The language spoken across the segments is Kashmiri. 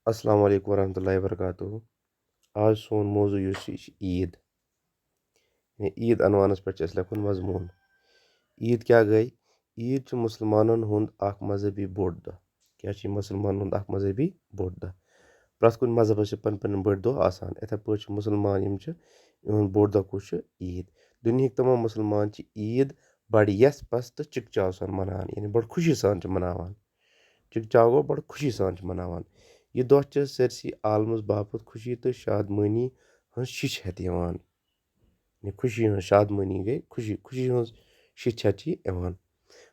अस्सलाम वालेकुम वरहमतुल्लाहि वबरकातुहू। आज सोन मौजू यह ईद। ईद अनवानस पे लिखुन मजमून। ईद क्या गई? ईद मुसलमानन हुंद अख मजहबी बोड़ दह। क्या मुसलमानन हुंद अख मजहबी बोड़ दह। प्रत कुन मजहबस पन पन बड़ दह आसान। इथे पे मुसलमान इहुंद बोड़ दह कुछ ईद। दुनिया तमाम मुसलमान ईद बड़ यस पस तो चिकचाव सान मनान, यानी बड़ खुशी सान मनावान। चिकचाव गो बड़ खुशी सान मनावान। यह दह सरसी आलमस बापत खुशी तो शादमानी हंस शिश हेत यवान। खुशी हंस शादमानी गई खुशी खुशी हंस शिश हेत यवान।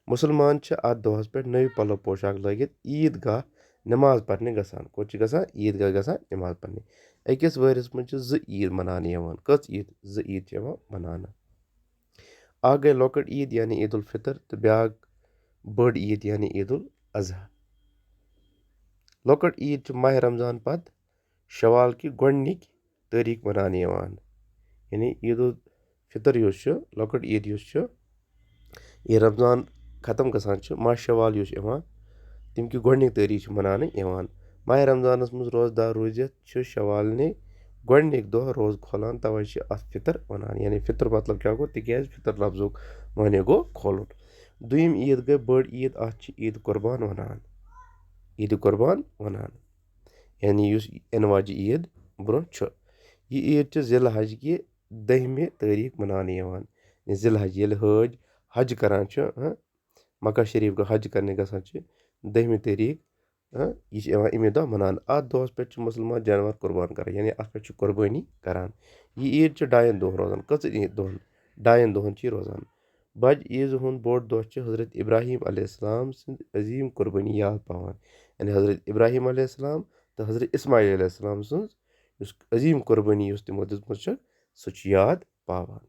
मुसलमान अत दहस पे नव पलो पोशाक लगित ईदगाह नमाज पढ़ने गसान। कोत गसान? ईदगाह गसान नमाज पढ़ने। अकिस वरियस मज ज ईद मनाने यवान। कच ईद? ज ईद यवान मनाना। अख गई लॉकट ईद यानी ईद उल फितर तो ब्याक बड़ ईद यानी ईद उल अजहा। लॉकट ईद माह रमजान पत शवाल की गोडनिक तारीख मनाने यवान। यानी ईद उल फितर लॉकट ईद यह रमजान खत्म गसान माह शवाल यवान तम की गोडनिक तारीख मनाने यवान। माह रमजानस मज रोजदार रूजित शवाल ने गोडनिक दह रोज खोलान, तवे अत फितर वनान। यानी फितर मतलब क्या गो? तिकाज फितर लफ्जुक माने गो खोलुन। दुयम ईद गई बड़ ईद, अत ईद कुर्बान वनान। ईद कुर्बान वनान यानी इन वाजि ईद ब्रोह। यह ईद जिल हज कि 10 तारीख मनाने यवान। जिल हज ये हज करान मक्का शरीफ हज करने गसान 10 तारीख। यह अमे दह मनान। अत दहस पे मुसलमान जानवर कुर्बान करान, यानी अत पे कुर्बानी करान। यह ईद 2 दोहन रोजान। कच दोहन? 2 दोहन रोजान। बज ईज हुंद बोड़ दह हजरत इब्राहिम अलैहिस्सलाम सद अजीम कुर्बानी याद पावान। यानी हजरत इब्राहिम अलैहिस्सलाम तो हजरत इस्माइल अलैहिस्सलाम सज अजीम कुर्बानी तमो दित्मत सह याद पावान।